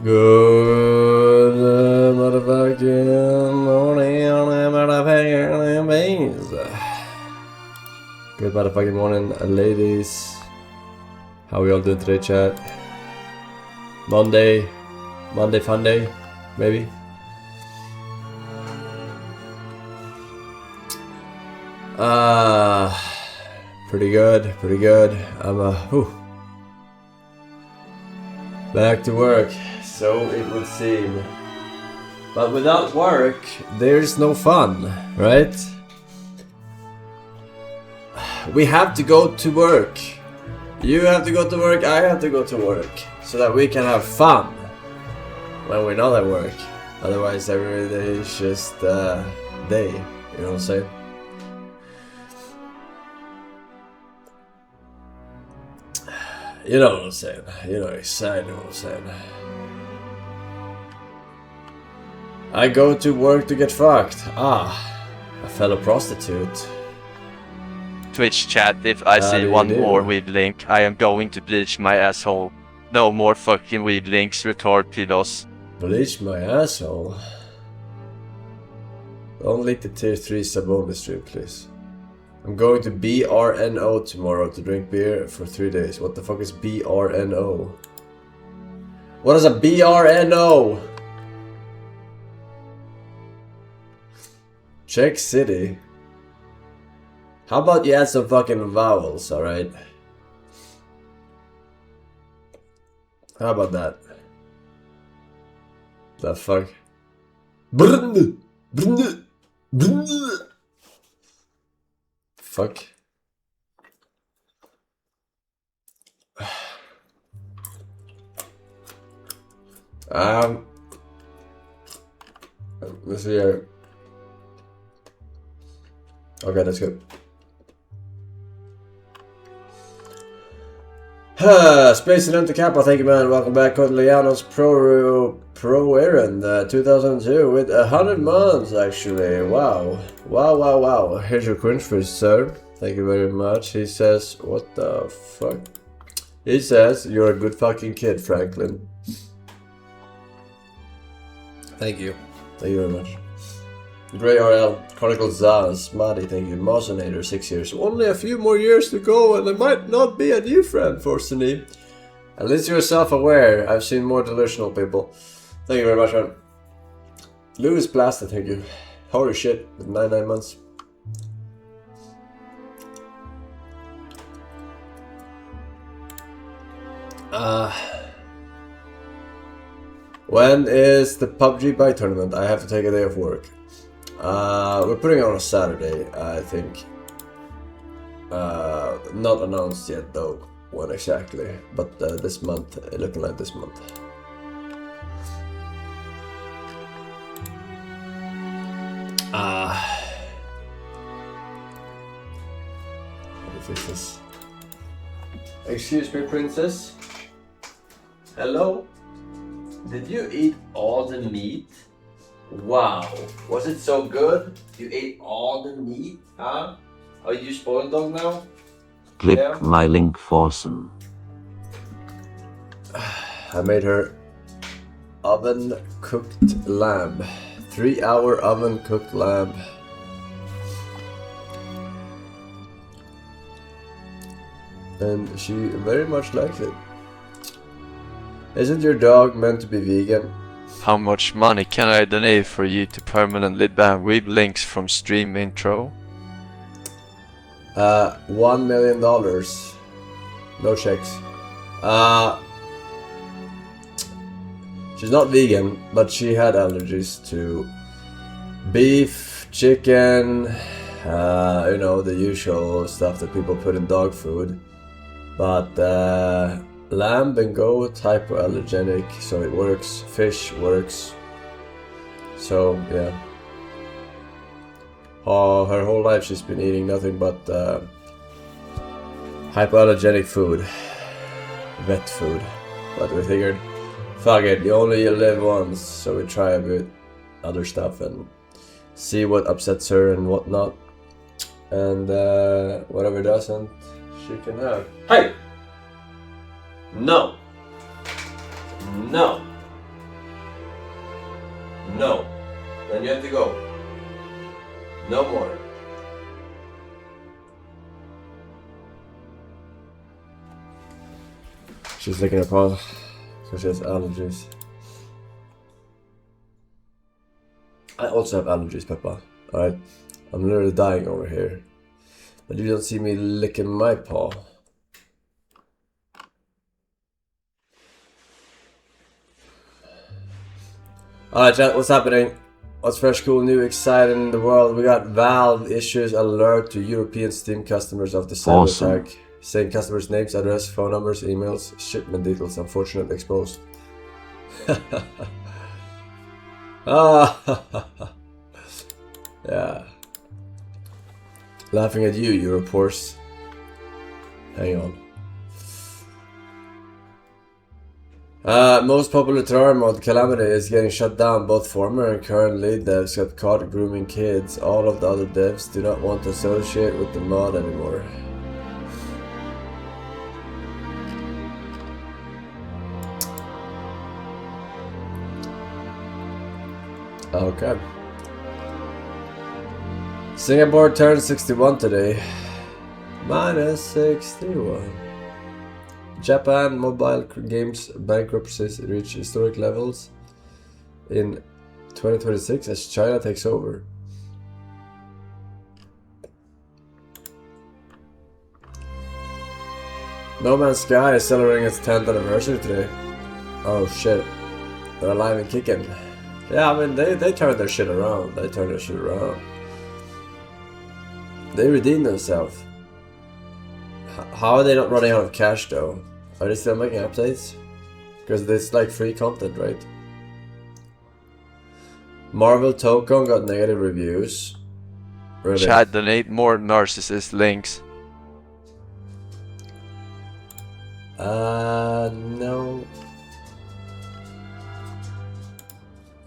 Good motherfucking morning, motherfucking beans. Good motherfucking morning, ladies. How we all doing today, chat? Monday fun day, maybe. Pretty good. I'm back to work, so it would seem. But without work, there's no fun, right? We have to go to work. You have to go to work, I have to go to work, so that we can have fun when we're not at work. Otherwise, every day is just a day, you know what I'm saying? You know what I'm saying. You know exactly what I'm saying. I go to work to get fucked. A fellow prostitute. Twitch chat, if I see one more weeb link, I am going to bleach my asshole. No more fucking weeb links, retard pedos. Bleach my asshole? Don't leak the tier 3 sub-only stream, please. I'm going to BRNO tomorrow to drink beer for 3 days. What the fuck is BRNO? What is a BRNO? Czech City. How about you add some fucking vowels, alright? How about that? The fuck? Brrrr, brrrr, brrrr. Fuck. Let's see here. Okay, that's good. Space and Empty Kappa, thank you, man. Welcome back, Codelianos Pro Errand 2002 with 100 months, actually. Wow. Here's your cringe first, sir. Thank you very much. He says, what the fuck? He says, you're a good fucking kid, Franklin. Thank you. Thank you very much. Grey RL, Chronicle Zaz, Madi, thank you. Mosonator, 6 years. Only a few more years to go and I might not be a new friend, Forsen. At least you're self-aware. I've seen more delusional people. Thank you very much, man. Louis Blasted, thank you. Holy shit, with 99 months. When is the PUBG Bike tournament? I have to take a day off work. We're putting it on a Saturday, I think. Not announced yet though, when exactly, but this month, looking like this month. Let me fix this. Excuse me, princess. Hello? Did you eat all the meat? Wow, was it so good? You ate all the meat, huh? Are you spoiled dog now? Click my link, Forsen. I made her oven cooked lamb. 3-hour oven cooked lamb. And she very much likes it. Isn't your dog meant to be vegan? How much money can I donate for you to permanently ban weeb links from stream intro? $1 million. No checks. She's not vegan, but she had allergies to beef, chicken, you know, the usual stuff that people put in dog food. But lamb and goat, hypoallergenic, so it works. Fish works. So yeah. Her whole life she's been eating nothing but hypoallergenic food, vet food. But we figured, fuck it, you only live once, so we try a bit other stuff and see what upsets her and what not. And whatever doesn't, she can have. Hey! No! No! No. Then you have to go. No more. She's licking her paw because she has allergies. I also have allergies, Peppa. Alright? I'm literally dying over here. But you don't see me licking my paw. Alright chat, what's happening? What's fresh, cool, new, exciting in the world? We got Valve issues alert to European Steam customers of the cyber attack. Saying customers' names, address, phone numbers, emails, shipment details unfortunately exposed. Yeah. Laughing at you, Europe horse. Hang on. Most popular terror mod, Calamity, is getting shut down. Both former and current lead devs got caught grooming kids. All of the other devs do not want to associate with the mod anymore. Okay. Singapore turned 61 today. Minus 61. Japan mobile games bankruptcies reach historic levels in 2026 as China takes over. No Man's Sky is celebrating its 10th anniversary today. Oh shit. They're alive and kicking. Yeah, I mean, they turned their shit around. They redeemed themselves. How are they not running out of cash though? Are they still making updates? Because it's like free content, right? Marvel Token got negative reviews. Really? Chat, donate more narcissist links.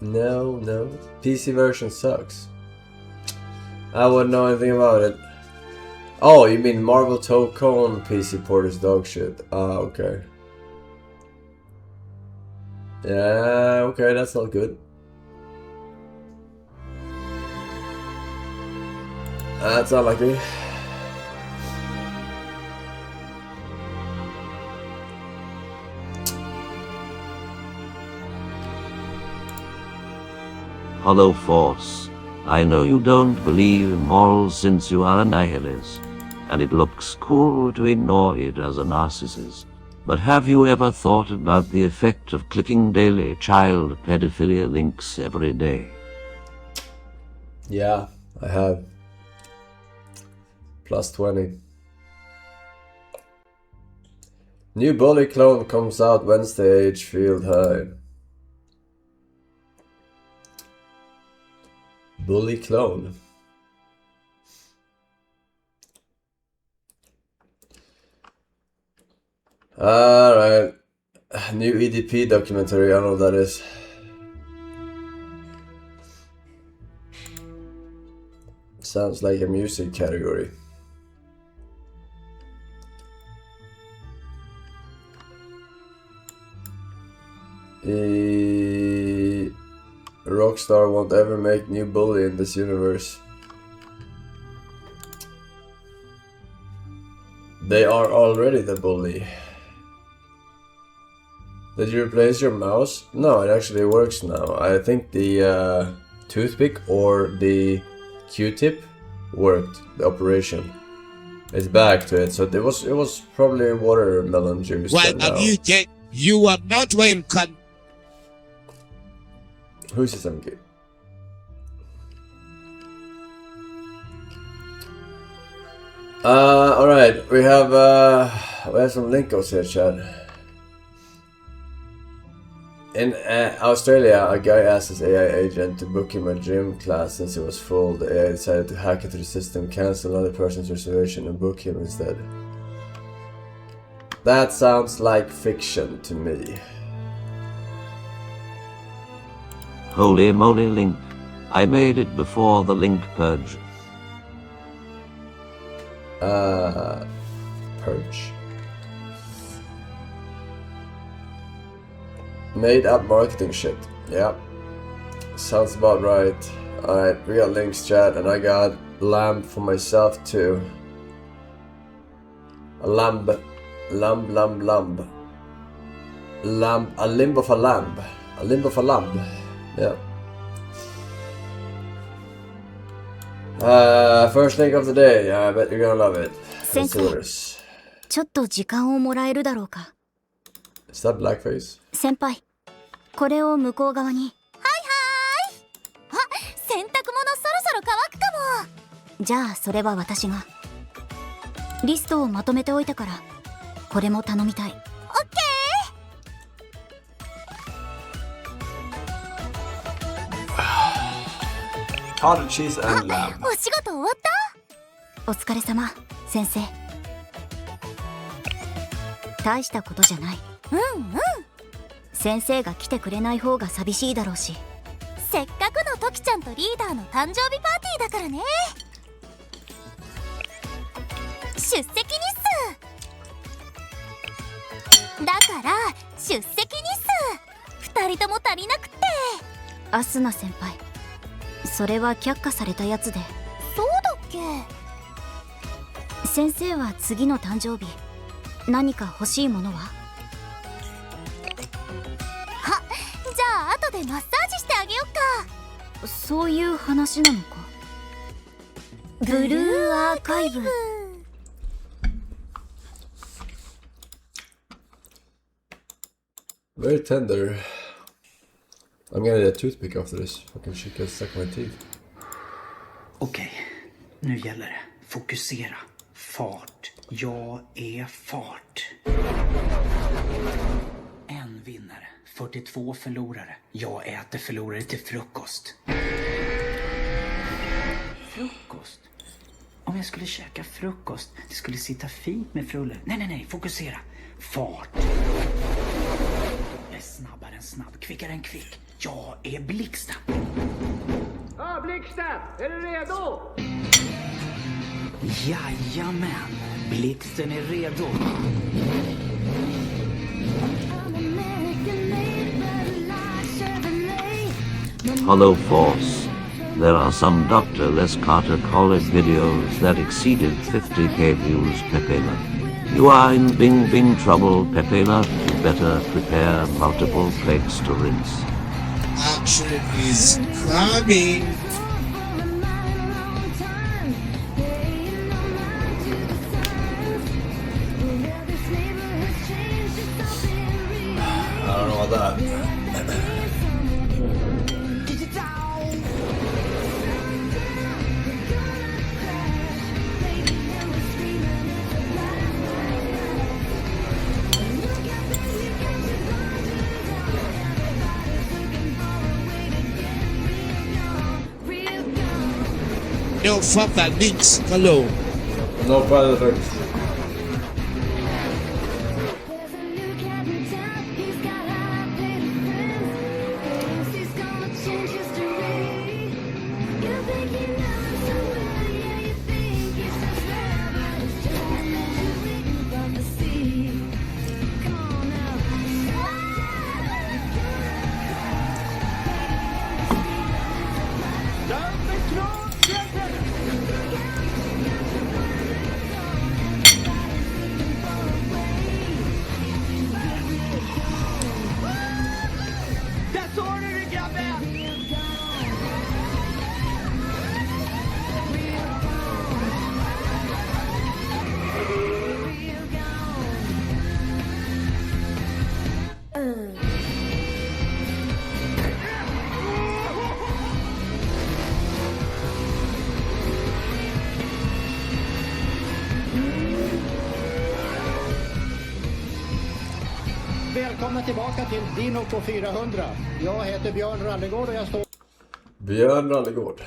No. No. PC version sucks. I wouldn't know anything about it. Oh, you mean Marvel Token PC port is dog shit. Ah, okay. Yeah, okay, that's not good. That's unlucky. Hollow Force. I know you don't believe in morals since you are a nihilist, and it looks cool to ignore it as a narcissist. But have you ever thought about the effect of clicking daily child pedophilia links every day? Yeah, I have. Plus 20. New Bully clone comes out Wednesday, H Field High. Bully clone. Alright. New EDP documentary, I don't know what that is. Sounds like a music category. Rockstar won't ever make new Bully in this universe. They are already the Bully. Did you replace your mouse? No, it actually works now. I think the toothpick or the Q-tip worked, the operation. It's back to it, so it was probably watermelon juice. What have you done? You are not welcome. Who is this MG? Alright, we have some linkos here, chat. In Australia, a guy asked his AI agent to book him a gym class since it was full. The AI decided to hack into the system, cancel another person's reservation and book him instead. That sounds like fiction to me. Holy moly, Link. I made it before the link purge. Purge? Made up marketing shit. Yeah. Sounds about right. Alright, we got links, chat, and I got lamb for myself too. A lamb. Lamb. Lamb. A limb of a lamb. A limb of a lamb. Yeah. First link of the day. I bet you're gonna love it. Let's do this. ちょっと時間をもらえるだろうか。 Is that blackface? 先輩、これを向こう側に。あ、洗濯物そろそろ乾くかも。じゃあそれは私が。リストをまとめておいたから、これも頼みたい。オッケー。Cottage cheese and lamb. お仕事終わった？お疲れ様、先生。大したことじゃない。先生が来てくれない方が寂しいだろうし。せっかくのトキちゃんとリーダーの誕生日パーティーだからね。出席日数だから出席日数2人とも足りなくって。アスナ先輩、それは却下されたやつで。そうだっけ？先生は次の誕生日何か欲しいものは？じゃあ後でマッサージしてあげよっか。そういう話なのか。ブルーアーカイブ。Very tender. I'm gonna need a toothpick after this. Fucking shit gets stuck in my teeth. Okej, nu gäller det. Fokusera. Fart. Jag är fart. En vinnare. 42 förlorare. Jag äter förlorare till frukost. Frukost? Om jag skulle käka frukost, det skulle sitta fint med frulle. Nej, fokusera. Fart. Jag är snabbare än snabb, kvickare än kvick. Jag är Blixten. Ja, Blixten! Är du redo? Jajamän, Blixten är redo. Hello Force. There are some Dr. Les Carter college videos that exceeded 50k views, Pepela. You are in bing trouble, Pepela. You better prepare multiple plates to rinse. Action is coming. I don't know about that. No further links below. No further links. Välkomna tillbaka till Dino på 400. Jag heter Björn Rallegård och jag står... Björn Rallegård.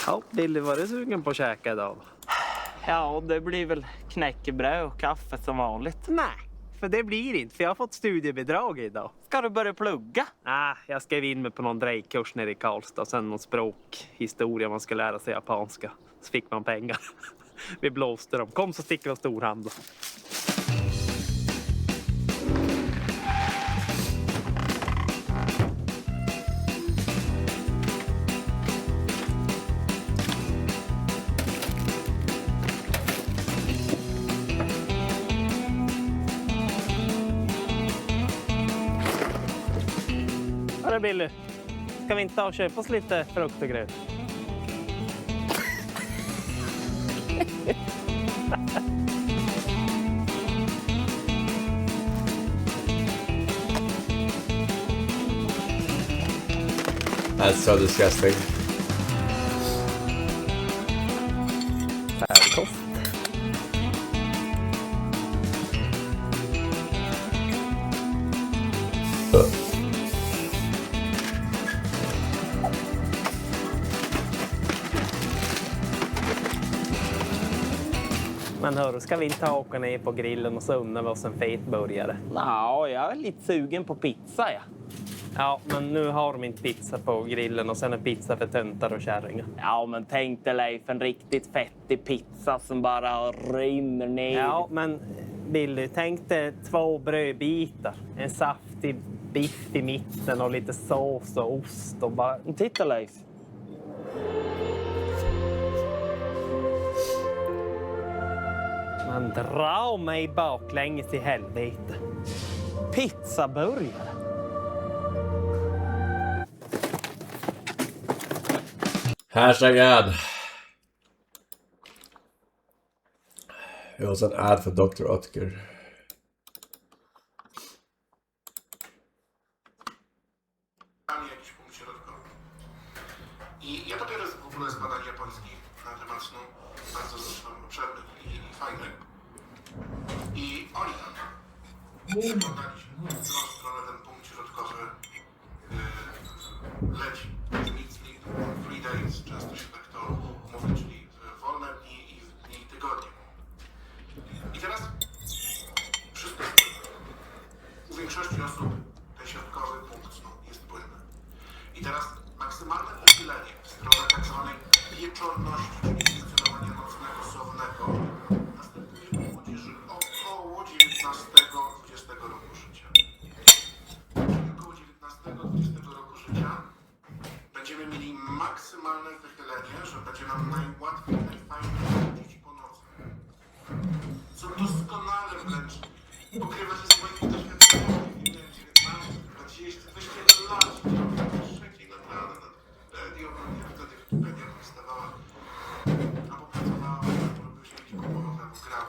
Ja, Billy, var du sugen på att käka idag? Ja, det blir väl knäckebröd och kaffe som vanligt. Nej, för det blir inte, för jag har fått studiebidrag idag. Ska du börja plugga? Nej, jag skrev in mig på någon drejkurs nere i Karlstad. Sen någon språkhistoria, man ska lära sig japanska. Så fick man pengar. Vi blåste dem. Kom så sticker vi och storhandla. Tja Billy. Ska vi inte ta och köpa oss lite frukt och gröt? That's so disgusting. Färdigkost. Men hörru, ska vi inte ta och åka ner på grillen och så unna vi oss en fet burgare? Ja, jag är lite sugen på pizza, ja. Ja, men nu har de inte pizza på grillen och sen är pizza för töntar och kärringar. Ja, men tänk dig Leif, en riktigt fettig pizza som bara rinner ner. Ja, men Billy, tänk dig 2 brödbitar, en saftig biff i mitten och lite sås och ost och bara... Titta Leif. Man drar mig baklänges i helvete. Pizzaburgare. Hashtag ad. It was an ad for Dr. Oetker. Jakiś punkt środkowy. I ja dopiero w ogóle z badań japońskich na temat snu, bardzo zresztą obszernych i fajnych. I oni tam przeglądali się, w którą stronę ten punkt środkowy leci. Free days, często się tak to mówi, czyli wolne dni i dni tygodnia. I teraz wszystko jest płynne. U większości osób ten środkowy punkt snu jest płynny. I teraz maksymalne uchylenie w stronę tak zwanej wieczorności, czyli funkcjonowania nocnego, słownego, następuje u młodzieży około 19-20 roku życia. Czyli około 19-20 roku życia będziemy mieli maksymalne wychylenie, że będzie nam najłatwiej, najfajniej chodzić po nocy. Co doskonale wręcz pokrywa się z moimi doświadczeniami. 19, 20, 20 lat trzeciej nad ranem nad Wikipedią, wtedy Wikipedia powstawała, albo pracowała, albo robił się jakieś kłopoty, albo grał.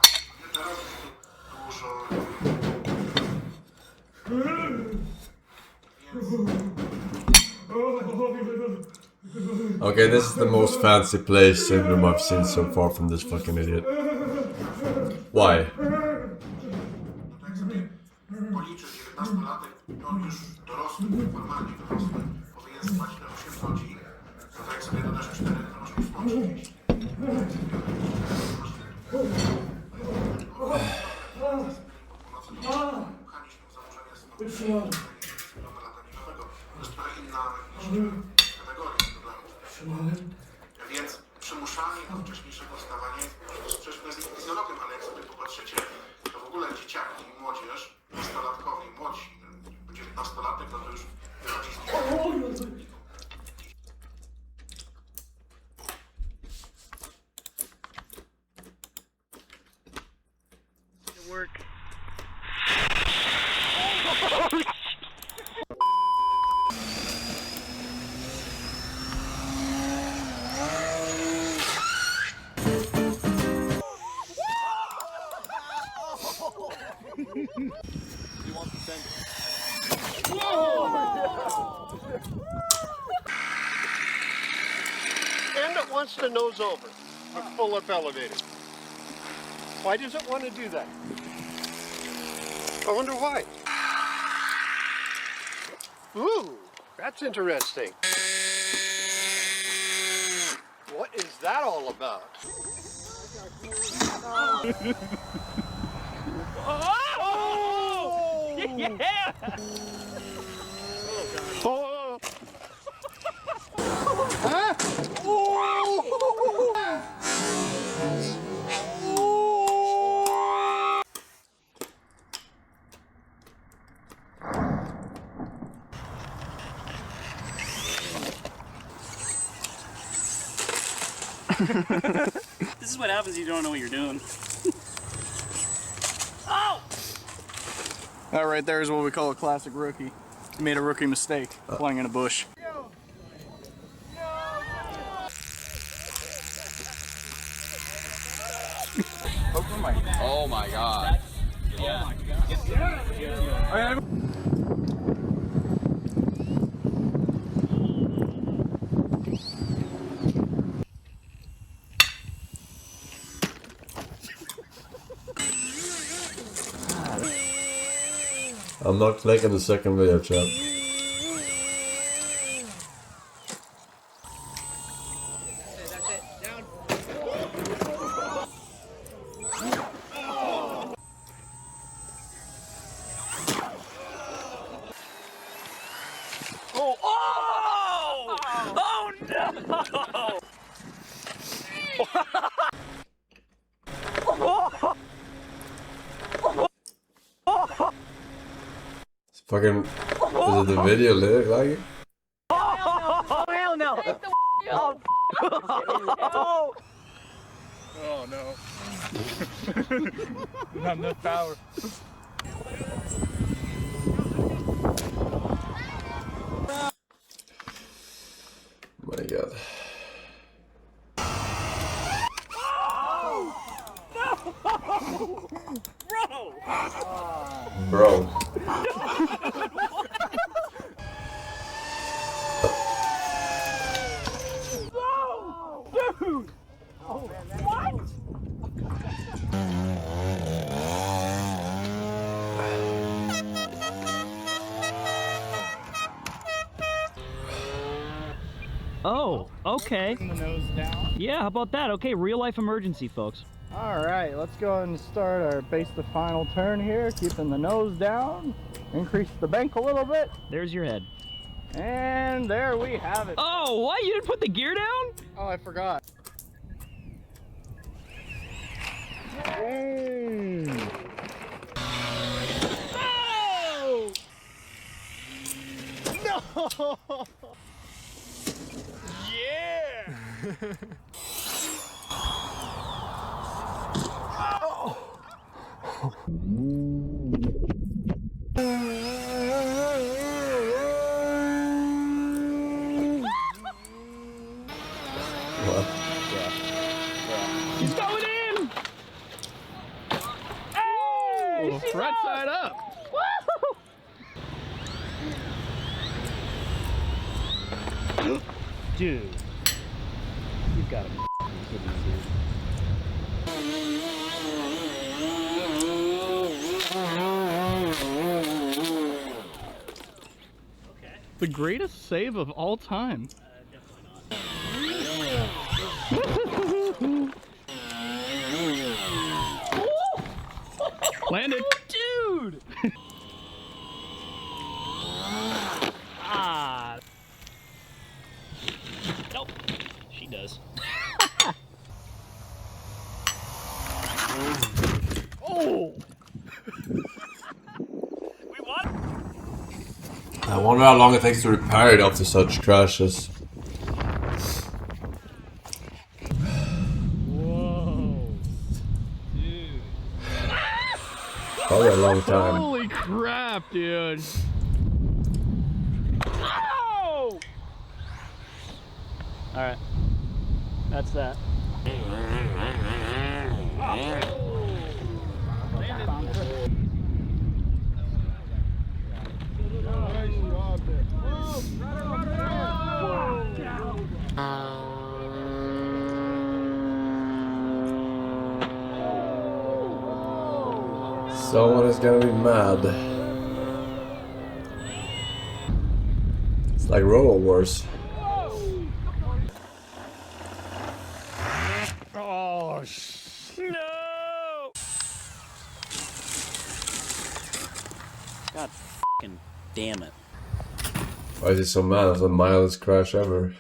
Teraz już dużo... Okay, this is the most fancy place in room I've seen so far from this fucking idiot. Why? Tak sobie policzysz 19-latek, on już dorosły, formalnie dorosły, powinien spać na 8 godzin, to tak jak sobie dodasz 4, to masz 30. To jest trochę inna kategoria problemów. Więc przymuszanie do wcześniejszego wstawania jest sprzeczne z fizjologią, ale jak sobie popatrzycie, to w ogóle dzieciaki, młodzież, nastolatkowie, młodzi, 19-latek, no to już wychodzi z nich. Work. And it wants to nose over a full-up elevator. Why does it want to do that? I wonder why. Ooh, that's interesting. What is that all about? Oh! Yeah! Oh! Huh? Oh! This is what happens if you don't know what you're doing. Oh! That right there is what we call a classic rookie. You made a rookie mistake flying in a bush. Oh my god. Yeah. Oh my god. I'm not clicking the second video, chat. Oh! Oh! Oh no! It's fucking. Is it the video lyric like it? Oh hell no! Oh! Oh no! Not enough power. Oh my god. Bro! Bro. Dude! What? Oh, okay. The nose down. Yeah, how about that? Okay, real life emergency, folks. All right, let's go ahead and start our base to final turn here, keeping the nose down, increase the bank a little bit. There's your head. And there we have it. Oh, what? You didn't put the gear down? Oh, I forgot. Hey. No! Yeah! What? He's going in! Hey! She's Front up! side up. Woo! Dude. You've got to be kidding me, dude. The greatest save of all time. Landed. Dude! Ah. Nope. She does. Oh! We won? I wonder how long it takes to repair it after such crashes. Whoa. Dude. Probably a long time. Holy crap, dude. Oh! Alright. That's that. Someone is gonna be mad. It's like Robo Wars. Oh, No! God fucking damn it. Why is he so mad? It's the mildest crash ever.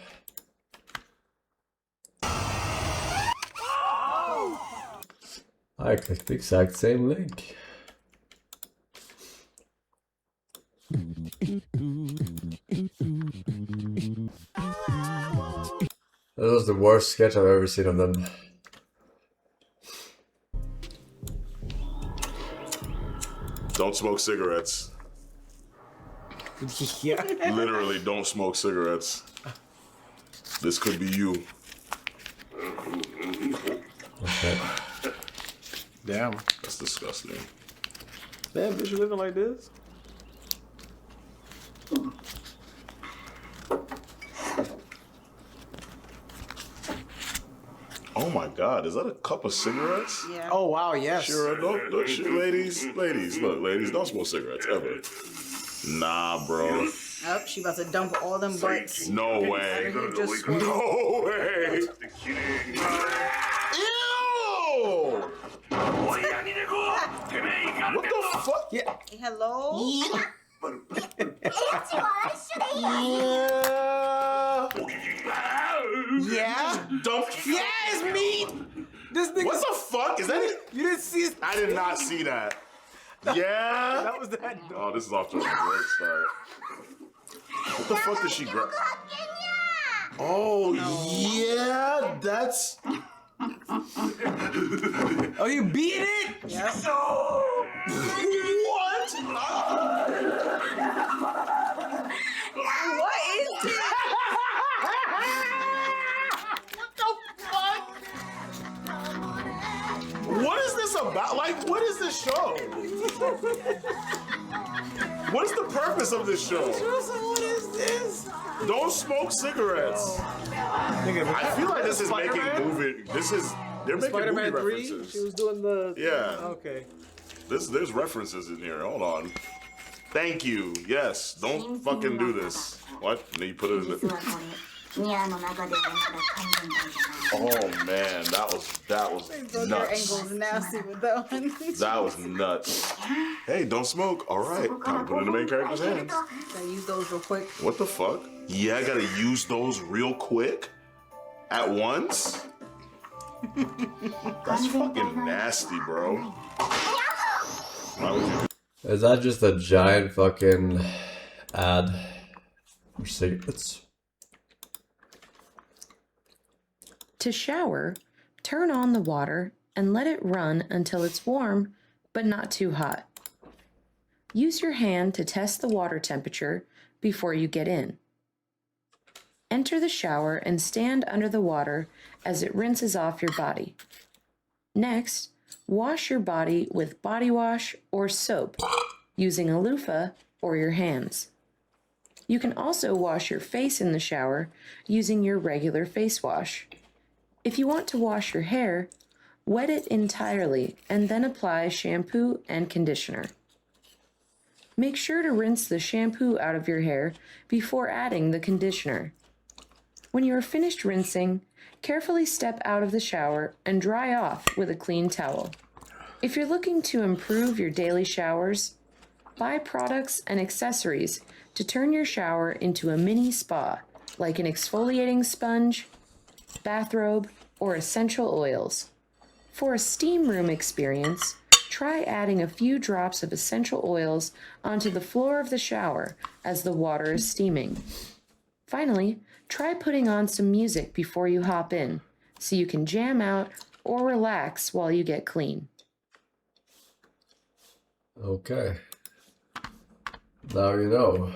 I clicked the exact same link. That was the worst sketch I've ever seen of them. Don't smoke cigarettes. Yeah. Literally, don't smoke cigarettes. This could be you. Okay. Damn. That's disgusting. Damn, bitch, you living like this? Oh my God, is that a cup of cigarettes? Yeah. Oh wow, yes. Sure, don't ladies, look, ladies, don't smoke cigarettes ever. Nah, bro. Oh, she about to dump all them butts. No way. No way. Ew! What the fuck? Yeah. Hello? Yeah. Dump. Yeah, it's me. This nigga. What the fuck? Is that it? You didn't see it? I did not see that. Yeah. That was that. Oh, this is off to a great start. What the fuck did she grab? Oh, yeah, that's... Oh, you beating it? Yeah. What? What is this? What the fuck? What is this about? Like, what is this show? What is the purpose of this show? What is this? Don't smoke cigarettes. I feel like this is making movie. They're making Spider-Man movie 3. references. She was doing the. Yeah. Okay. There's references in here. Hold on. Thank you. Yes. Don't fucking do this. What? And then you put it in the. Oh man, that was Your nuts. angle's nasty with that one. That was nuts. Hey, don't smoke. All right, time to put it in the main character's hands. Gotta use those real quick. What the fuck? Yeah, I gotta use those real quick at once. That's fucking nasty, bro. Why would you? Is that just a giant fucking ad for cigarettes? To shower, turn on the water and let it run until it's warm, but not too hot. Use your hand to test the water temperature before you get in. Enter the shower and stand under the water as it rinses off your body. Next, wash your body with body wash or soap using a loofah or your hands. You can also wash your face in the shower using your regular face wash. If you want to wash your hair, wet it entirely and then apply shampoo and conditioner. Make sure to rinse the shampoo out of your hair before adding the conditioner. When you are finished rinsing, carefully step out of the shower and dry off with a clean towel. If you're looking to improve your daily showers, buy products and accessories to turn your shower into a mini spa, like an exfoliating sponge, bathrobe, or essential oils. For a steam room experience, try adding a few drops of essential oils onto the floor of the shower as the water is steaming. Finally, try putting on some music before you hop in, so you can jam out or relax while you get clean. Okay. Now you know.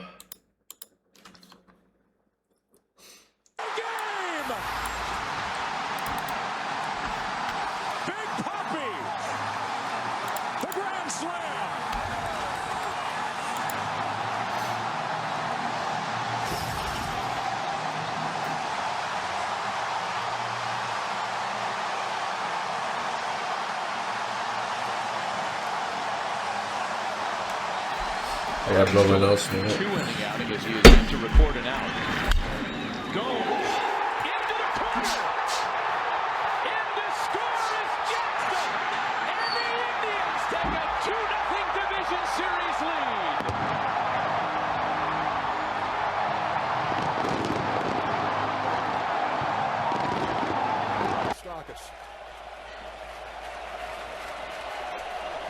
I got blown my nose from it. Two-inning outing is used to record an out. Goes into the corner. And the score is Jackson. And the Indians take a 2-0 division series lead. Stakis.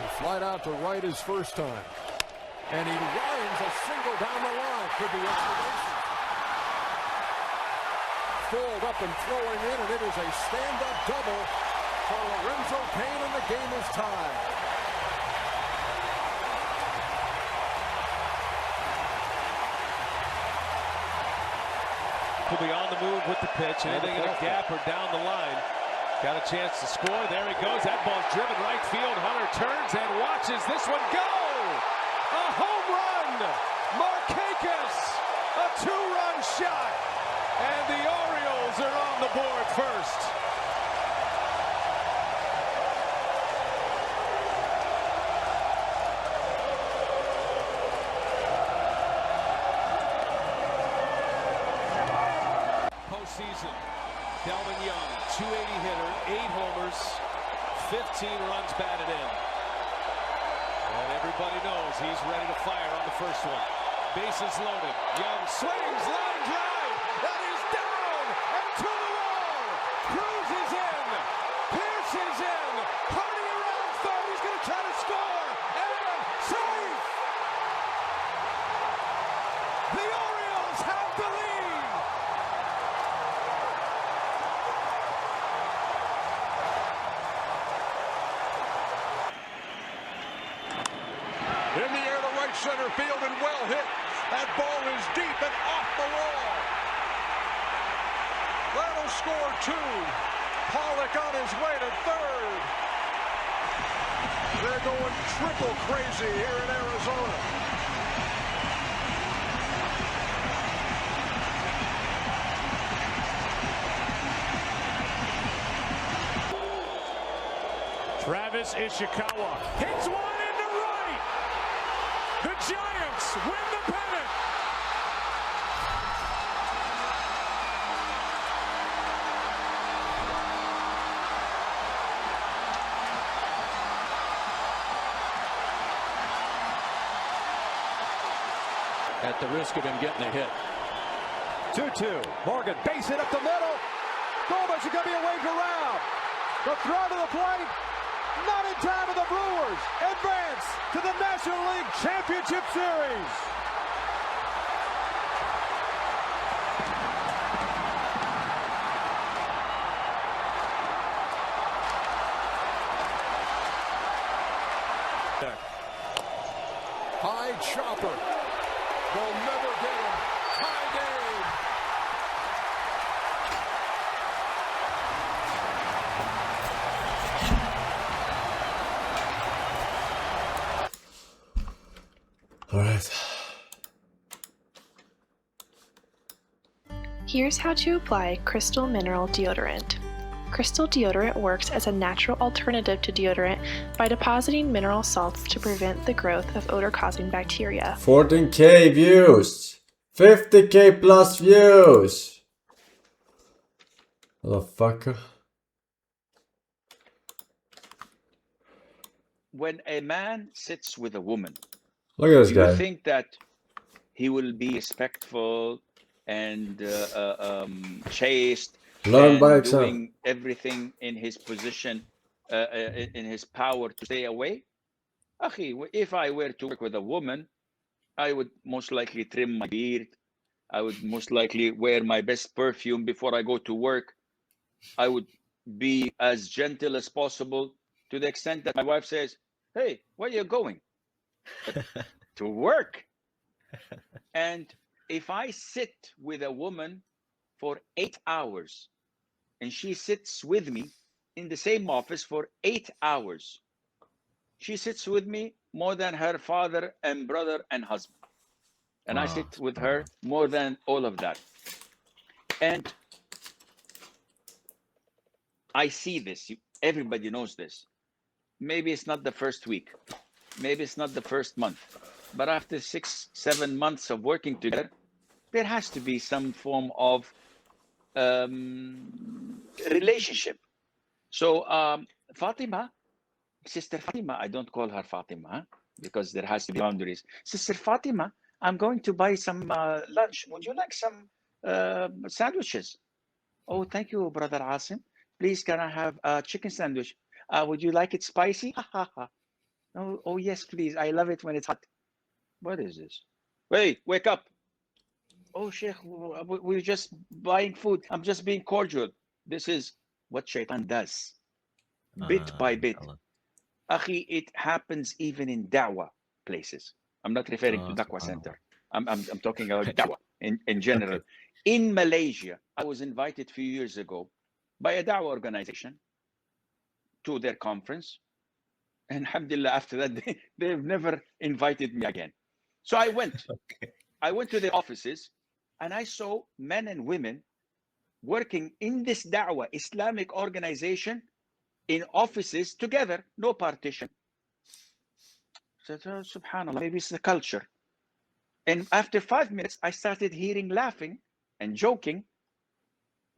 He flied out to right his first time. And he lines a single down the line. Could be explanation. Fouled up and throwing in, and it is a stand-up double for Lorenzo Cain, and the game is tied. will be on the move with the pitch. Anything in a gap or down the line. Got a chance to score. There he goes. That ball's driven right field. Hunter turns and watches this one go. A home run. Markakis. A two-run shot. And the Orioles are on the board first. Postseason. Delvin Young, 280 hitter, 8 homers, 15 runs batted in. And everybody knows he's ready to fire on the first one. Bases loaded. Young swings, line drive, and he's down and to the wall. Cruz is in. Pierce is in. Hardy around third. He's going to try to score. And safe. The Orioles have the lead. In the air to right center field and well hit. That ball is deep and off the wall. That'll score 2. Pollock on his way to third. They're going triple crazy here in Arizona. Travis Ishikawa hits one into right. The Giants win the pennant. At the risk of him getting a hit. 2-2. Morgan, base hit up the middle. Gomez is going to be waved around. The throw to the plate. Not in time for the Brewers. Advance to the National League Championship Series. High chopper. They'll never get him. High game. All right. Here's how to apply Crystal Mineral Deodorant. Crystal deodorant works as a natural alternative to deodorant by depositing mineral salts to prevent the growth of odor-causing bacteria. 14k views. 50k plus views. Motherfucker. When a man sits with a woman, Look at this you guy. would think that he will be respectful and chaste, Learn by and example. doing everything in his position, in his power to stay away. Akhi, if I were to work with a woman, I would most likely trim my beard. I would most likely wear my best perfume before I go to work. I would be as gentle as possible, to the extent that my wife says, "Hey, where are you going?" To work. And if I sit with a woman for 8 hours and she sits with me in the same office for 8 hours, she sits with me more than her father and brother and husband. And I sit with her more than all of that. And I see this. Everybody knows this. Maybe it's not the first week. Maybe it's not the first month. But after 6-7 months of working together, there has to be some form of relationship. So Fatima, Sister Fatima, I don't call her Fatima because there has to be boundaries. Sister Fatima, I'm going to buy some lunch. Would you like some sandwiches? Oh, thank you, Brother Asim. Please, can I have a chicken sandwich? Would you like it spicy? Oh, yes, please. I love it when it's hot. What is this? Hey, wake up. Oh, Sheikh, we're just buying food. I'm just being cordial. This is what Shaitan does, bit by bit. Akhi, it happens even in da'wah places. I'm not referring to Daqwa Center. I'm talking about da'wah. in general. Okay. In Malaysia, I was invited a few years ago by a da'wah organization to their conference. And alhamdulillah, after that, they've never invited me again. So I went. I went to their offices and I saw men and women working in this da'wah Islamic organization in offices together, no partition. So, subhanAllah, maybe it's the culture. And after 5 minutes, I started hearing laughing and joking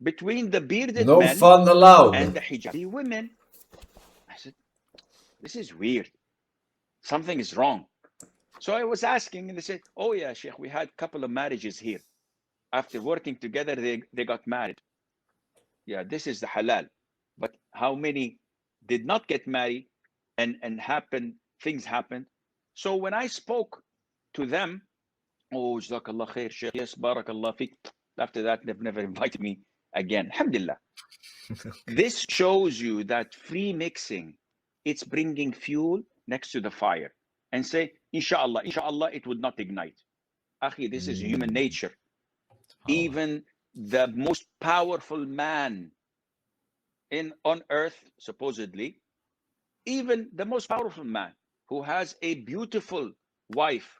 between the bearded No men fun allowed. and the hijabi women. I said, this is weird. Something is wrong. So I was asking, and they said, oh yeah, Sheikh, we had a couple of marriages here. After working together, they got married. Yeah, this is the halal. But how many did not get married and things happened? So when I spoke to them, oh, Jazakallah khair, Sheikh, yes, Barakallah fiqh. After that, they've never invited me again. Alhamdulillah. This shows you that free mixing, it's bringing fuel next to the fire. And say, inshallah, inshallah, it would not ignite. Akhi, this is human nature. Even the most powerful man on earth, supposedly, even the most powerful man who has a beautiful wife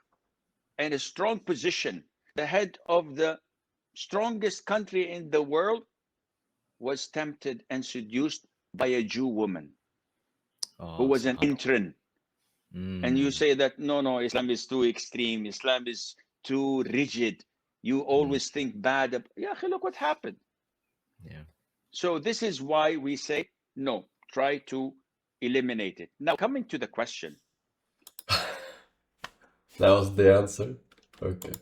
and a strong position, the head of the strongest country in the world, was tempted and seduced by a Jew woman who was an intern. And you say that, no, Islam is too extreme. Islam is too rigid. You always think bad. Yeah, look what happened. Yeah. So this is why we say, no, try to eliminate it. Now, coming to the question. That was the answer? Okay.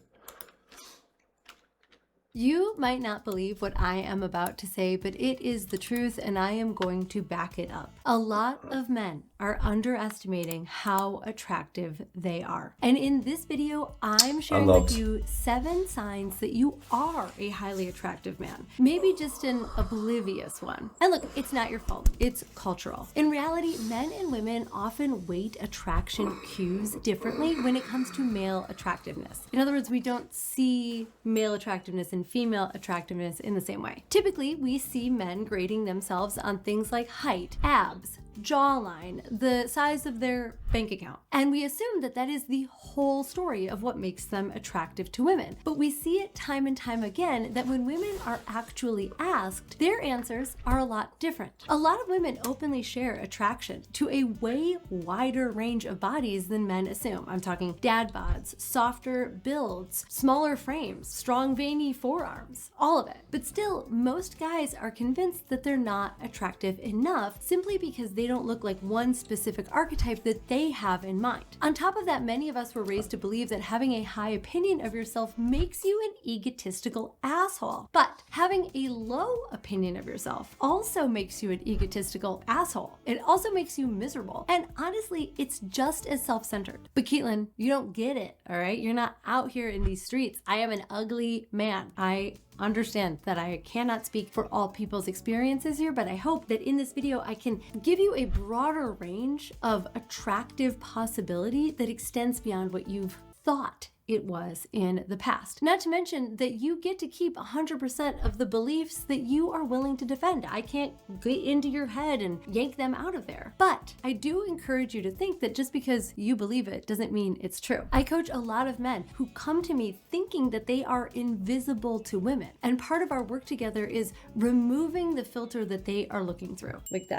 You might not believe what I am about to say, but it is the truth, and I am going to back it up. A lot of men are underestimating how attractive they are. And in this video, I'm sharing with you 7 signs that you are a highly attractive man. Maybe just an oblivious one. And look, it's not your fault. It's cultural. In reality, men and women often weight attraction cues differently when it comes to male attractiveness. In other words, we don't see male attractiveness and female attractiveness in the same way. Typically, we see men grading themselves on things like height, abs, jawline, the size of their bank account. And we assume that that is the whole story of what makes them attractive to women. But we see it time and time again that when women are actually asked, their answers are a lot different. A lot of women openly share attraction to a way wider range of bodies than men assume. I'm talking dad bods, softer builds, smaller frames, strong veiny forearms, all of it. But still, most guys are convinced that they're not attractive enough simply because they don't look like one specific archetype that they have in mind. On top of that, many of us were raised to believe that having a high opinion of yourself makes you an egotistical asshole. But having a low opinion of yourself also makes you an egotistical asshole. It also makes you miserable. And honestly, it's just as self-centered. But Caitlin, you don't get it, all right? You're not out here in these streets. I am an ugly man. I understand that I cannot speak for all people's experiences here, but I hope that in this video I can give you a broader range of attractive possibility that extends beyond what you've thought it was in the past. Not to mention that you get to keep 100% of the beliefs that you are willing to defend. I can't get into your head and yank them out of there. But I do encourage you to think that just because you believe it doesn't mean it's true. I coach a lot of men who come to me thinking that they are invisible to women. And part of our work together is removing the filter that they are looking through. Like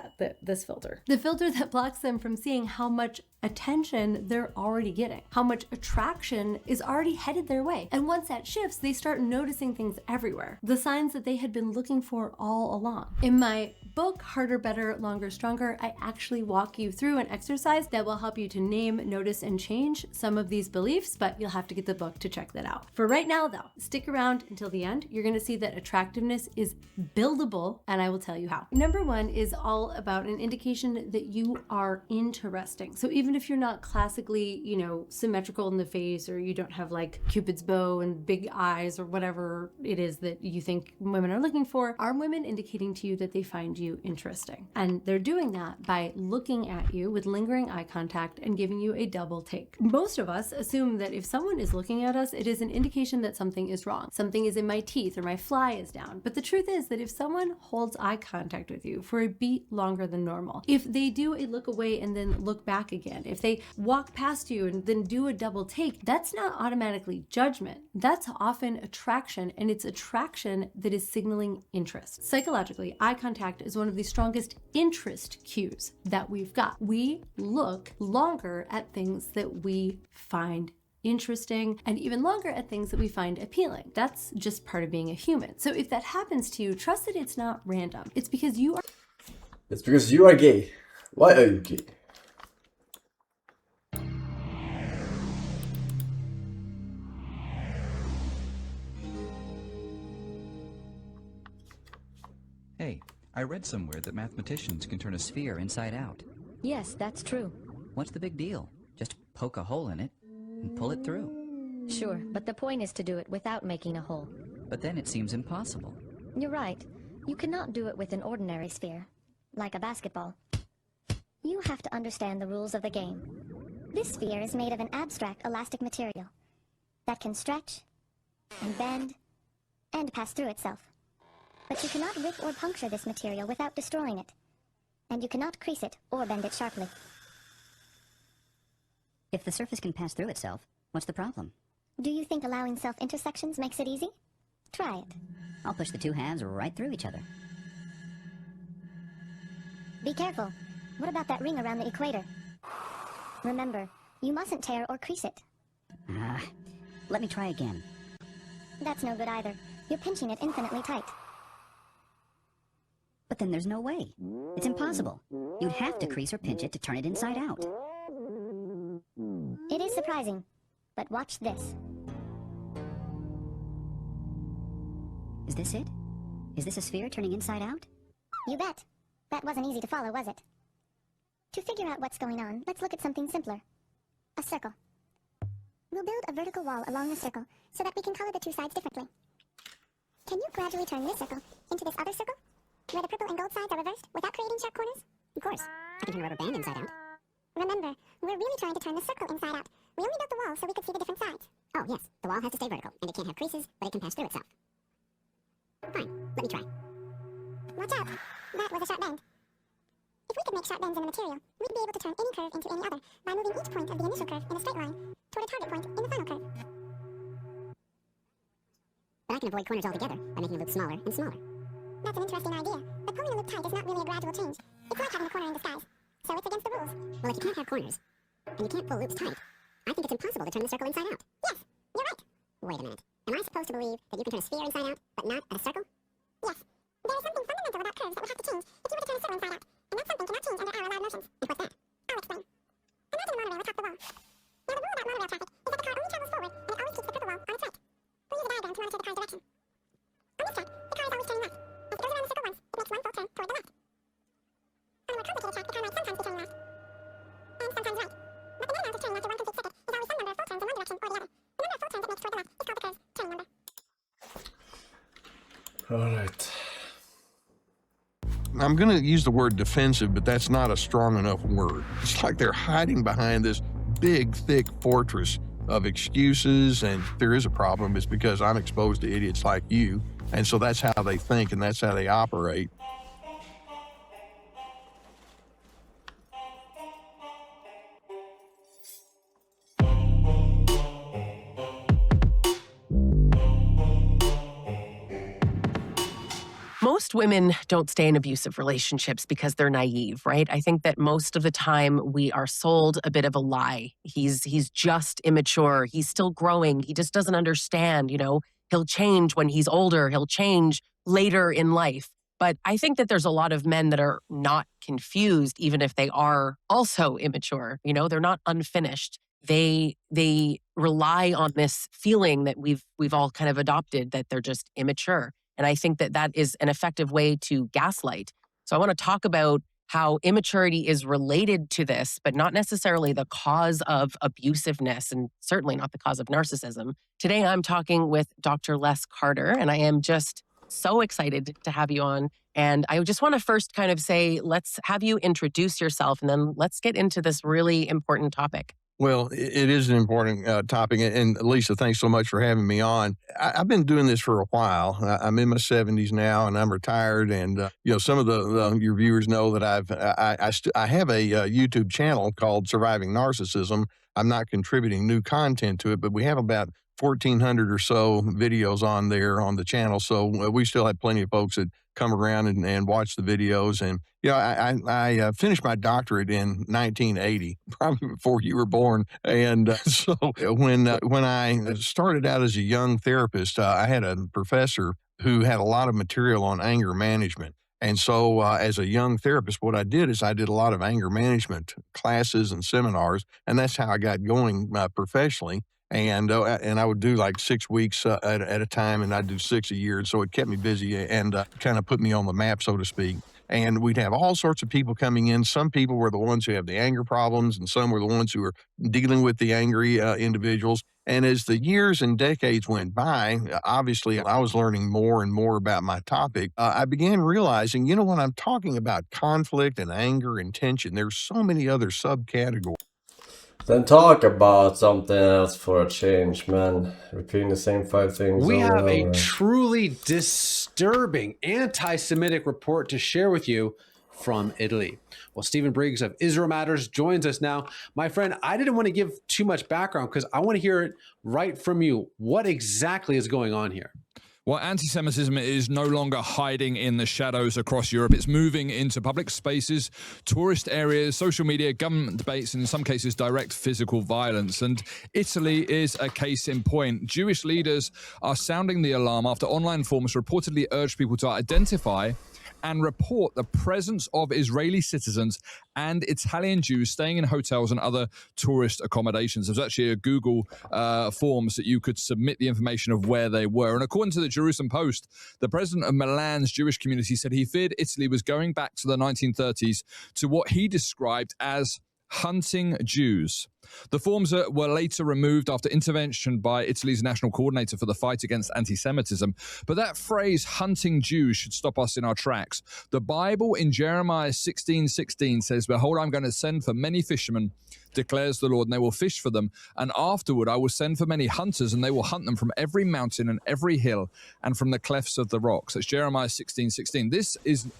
this filter. The filter that blocks them from seeing how much attention they're already getting, how much attraction is already headed their way. And once that shifts, they start noticing things everywhere, the signs that they had been looking for all along. In my book, Harder, Better, Longer, Stronger, I actually walk you through an exercise that will help you to name, notice, and change some of these beliefs, but you'll have to get the book to check that out. For right now though, stick around until the end. You're gonna see that attractiveness is buildable, and I will tell you how. Number 1 is all about an indication that you are interesting. So even if you're not classically, symmetrical in the face, or you don't have like Cupid's bow and big eyes or whatever it is that you think women are looking for, are women indicating to you that they find you you interesting. And they're doing that by looking at you with lingering eye contact and giving you a double take. Most of us assume that if someone is looking at us, it is an indication that something is wrong. Something is in my teeth or my fly is down. But the truth is that if someone holds eye contact with you for a beat longer than normal, if they do a look away and then look back again, if they walk past you and then do a double take, that's not automatically judgment. That's often attraction, and it's attraction that is signaling interest. Psychologically, eye contact is one of the strongest interest cues that we've got. We look longer at things that we find interesting, and even longer at things that we find appealing. That's just part of being a human. So if that happens to you, trust that it's not random. It's because you are... It's because you are gay. Why are you gay? Hey, I read somewhere that mathematicians can turn a sphere inside out. Yes, that's true. What's the big deal? Just poke a hole in it and pull it through. Sure, but the point is to do it without making a hole. But then it seems impossible. You're right. You cannot do it with an ordinary sphere, like a basketball. You have to understand the rules of the game. This sphere is made of an abstract elastic material that can stretch and bend and pass through itself. But you cannot rip or puncture this material without destroying it. And you cannot crease it or bend it sharply. If the surface can pass through itself, what's the problem? Do you think allowing self-intersections makes it easy? Try it. I'll push the two halves right through each other. Be careful. What about that ring around the equator? Remember, you mustn't tear or crease it. Let me try again. That's no good either. You're pinching it infinitely tight. But then there's no way. It's impossible. You'd have to crease or pinch it to turn it inside out. It is surprising, but watch this. Is this it? Is this a sphere turning inside out? You bet. That wasn't easy to follow, was it? To figure out what's going on, let's look at something simpler. A circle. We'll build a vertical wall along the circle so that we can color the two sides differently. Can you gradually turn this circle into this other circle, where the purple and gold sides are reversed without creating sharp corners? Of course. I can turn a rubber band inside out. Remember, we're really trying to turn the circle inside out. We only built the wall so we could see the different sides. Oh, yes. The wall has to stay vertical, and it can't have creases, but it can pass through itself. Fine. Let me try. Watch out. That was a sharp bend. If we could make sharp bends in the material, we'd be able to turn any curve into any other by moving each point of the initial curve in a straight line toward a target point in the final curve. But I can avoid corners altogether by making a loop smaller and smaller. That's an interesting idea, but pulling a loop tight is not really a gradual change. It's like having a corner in disguise, so it's against the rules. Well, if you can't have corners, and you can't pull loops tight, I think it's impossible to turn the circle inside out. Yes, you're right. Wait a minute. Am I supposed to believe that you can turn a sphere inside out, but not a circle? Yes. There is something fundamental about curves that would have to change if you were to turn a circle inside out, and that something cannot change under our allowed motions. And what's that? I'll explain. Imagine a monorail atop the wall. Now the rule about monorail traffic is that the car only travels forward, and it always keeps the purple wall on its right. We'll use a diagram to monitor the car's direction. On this track, the car is always turning left. As it goes around the circle once, it makes one full turn toward the left. On a more complicated track, the car might sometimes be turning left, and sometimes right. But the net amount of turning after one complete circuit is always some number of full turns in one direction or the other. The number of full turns it makes toward the left is called the curve's turning number. Alright. I'm going to use the word defensive, but that's not a strong enough word. It's like they're hiding behind this big, thick fortress of excuses, and if there is a problem, it's because I'm exposed to idiots like you, and so that's how they think and that's how they operate. Most women don't stay in abusive relationships because they're naive, right? I think that most of the time we are sold a bit of a lie. He's just immature. He's still growing. He just doesn't understand, you know. He'll change when he's older. He'll change later in life. But I think that there's a lot of men that are not confused, even if they are also immature. You know, they're not unfinished. They rely on this feeling that we've all kind of adopted, that they're just immature. And I think that that is an effective way to gaslight. So I want to talk about how immaturity is related to this, but not necessarily the cause of abusiveness, and certainly not the cause of narcissism. Today, I'm talking with Dr. Les Carter, and I am just So excited to have you on. And I just want to first kind of say, let's have you introduce yourself, and then let's get into this really important topic. Well, it is an important topic. And Lisa, thanks so much for having me on. I've been doing this for a while. I'm in my 70s now, and I'm retired. And, some of your viewers know that I have a YouTube channel called Surviving Narcissism. I'm not contributing new content to it, but we have about 1,400 or so videos on there on the channel. So we still have plenty of folks that come around and watch the videos. And, I finished my doctorate in 1980, probably before you were born. And so when I started out as a young therapist, I had a professor who had a lot of material on anger management. And so as a young therapist, what I did is I did a lot of anger management classes and seminars, and that's how I got going professionally. And I would do like 6 weeks at a time, and I'd do 6 a year. And so it kept me busy and kind of put me on the map, so to speak. And we'd have all sorts of people coming in. Some people were the ones who have the anger problems, and some were the ones who were dealing with the angry individuals. And as the years and decades went by, obviously I was learning more and more about my topic. I began realizing, when I'm talking about conflict and anger and tension, there's so many other subcategories. Then talk about something else for a change, man. Repeating the same 5 things. We over have and a over. truly disturbing anti-Semitic report to share with you from Italy. Well, Stephen Briggs of Israel Matters joins us now. My friend, I didn't want to give too much background because I want to hear it right from you. What exactly is going on here? Well, anti-Semitism is no longer hiding in the shadows across Europe. It's moving into public spaces, tourist areas, social media, government debates, and in some cases, direct physical violence. And Italy is a case in point. Jewish leaders are sounding the alarm after online forums reportedly urged people to identify and report the presence of Israeli citizens and Italian Jews staying in hotels and other tourist accommodations. There's actually a Google forms that you could submit the information of where they were. And according to the Jerusalem Post, the president of Milan's Jewish community said he feared Italy was going back to the 1930s to what he described as hunting Jews. The forms were later removed after intervention by Italy's national coordinator for the fight against anti-Semitism. But that phrase, hunting Jews, should stop us in our tracks. The Bible in Jeremiah 16:16 says, "Behold, I'm going to send for many fishermen, declares the Lord, and they will fish for them. And afterward I will send for many hunters, and they will hunt them from every mountain and every hill and from the clefts of the rocks." That's Jeremiah 16:16. This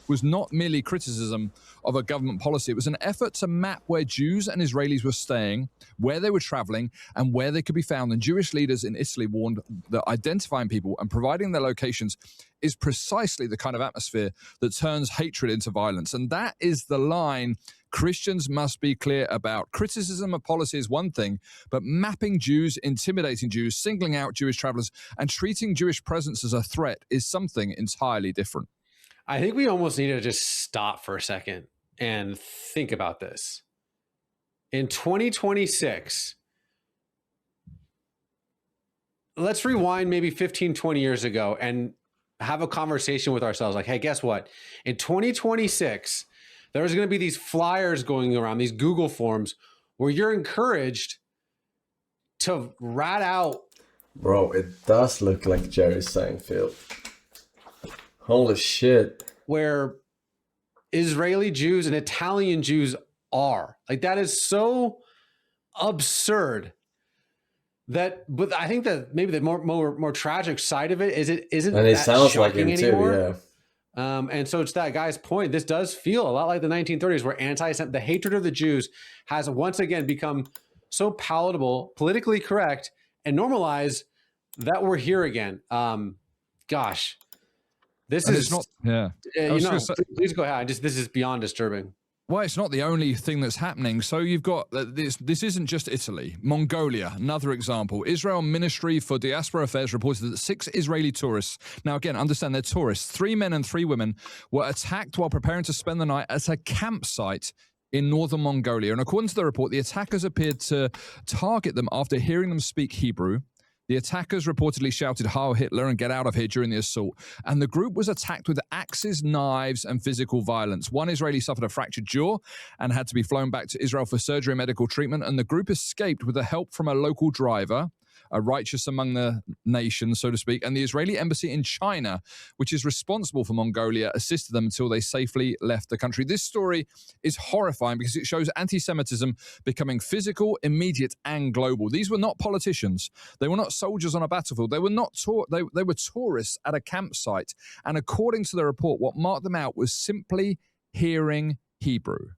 was not merely criticism of a government policy. It was an effort to map where Jews and Israelis were staying, where they were traveling, and where they could be found. And Jewish leaders in Italy warned that identifying people and providing their locations is precisely the kind of atmosphere that turns hatred into violence. And that is the line Christians must be clear about. Criticism of policy is one thing, but mapping Jews, intimidating Jews, singling out Jewish travelers, and treating Jewish presence as a threat is something entirely different. I think we almost need to just stop for a second and think about this. In 2026, let's rewind maybe 15, 20 years ago and have a conversation with ourselves. Like, hey, guess what? In 2026, there's going to be these flyers going around, these Google forms, where you're encouraged to rat out. Bro, it does look like Jerry Seinfeld. Holy shit. Where Israeli Jews and Italian Jews are. Like, that is so absurd. But I think that maybe the more tragic side of it is it isn't and it that sounds shocking like him anymore. too, yeah. And so it's that guy's point. This does feel a lot like the 1930s, where the hatred of the Jews has once again become so palatable, politically correct, and normalized that we're here again. Gosh, this is not. Yeah, please go ahead. This is beyond disturbing. Well, it's not the only thing that's happening. So you've got this isn't just Italy. Mongolia, another example. Israel Ministry for Diaspora Affairs reported that 6 Israeli tourists, now again, understand they're tourists, 3 men and 3 women, were attacked while preparing to spend the night at a campsite in northern Mongolia. And according to the report, the attackers appeared to target them after hearing them speak Hebrew. The attackers reportedly shouted "Heil Hitler" and "Get out of here" during the assault. And the group was attacked with axes, knives, and physical violence. One Israeli suffered a fractured jaw and had to be flown back to Israel for surgery and medical treatment. And the group escaped with the help from a local driver. righteous among the nations, so to speak, and the Israeli embassy in China, which is responsible for Mongolia, assisted them until they safely left the country. This story is horrifying because it shows anti-Semitism becoming physical, immediate, and global. These were not politicians. They were not soldiers on a battlefield. They were not they were tourists at a campsite. And according to the report, what marked them out was simply hearing Hebrew.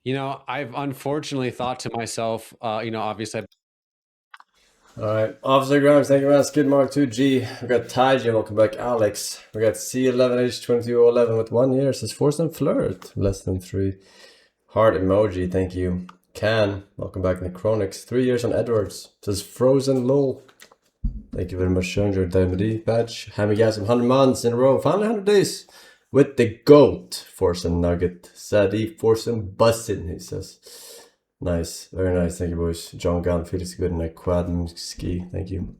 You know, I've unfortunately thought to myself, you know, obviously. Alright, Officer Grimes, thank you, man. Skid Mark 2G. We got Taiji, welcome back. Alex. We got C11H2211 with 1 year. Says Forsen Flirt, less than 3. Heart emoji, thank you. Can, welcome back. Necronix, 3 years on Edwards. Says Frozen Lol. Thank you very much, showing your Diamond badge. Hamigasm, 100 months in a row. Finally 100 days with the GOAT. Forsen Nugget. Sadie Forsen Bussin, he says. Nice, very nice. Thank you, boys. John Gunn, Felix Good, and Quadmski. Thank you.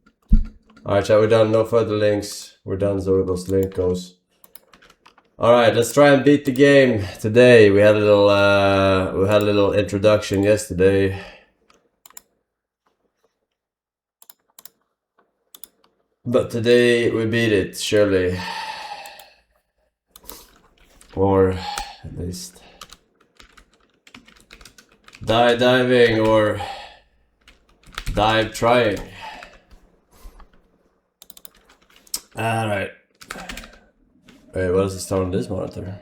Alright, chat, we're done. No further links. We're done, so those link goes. Alright, let's try and beat the game today. We had a little introduction yesterday. But today we beat it, surely. Or at least diving or dive trying. Alright. Wait, what does it start on this monitor?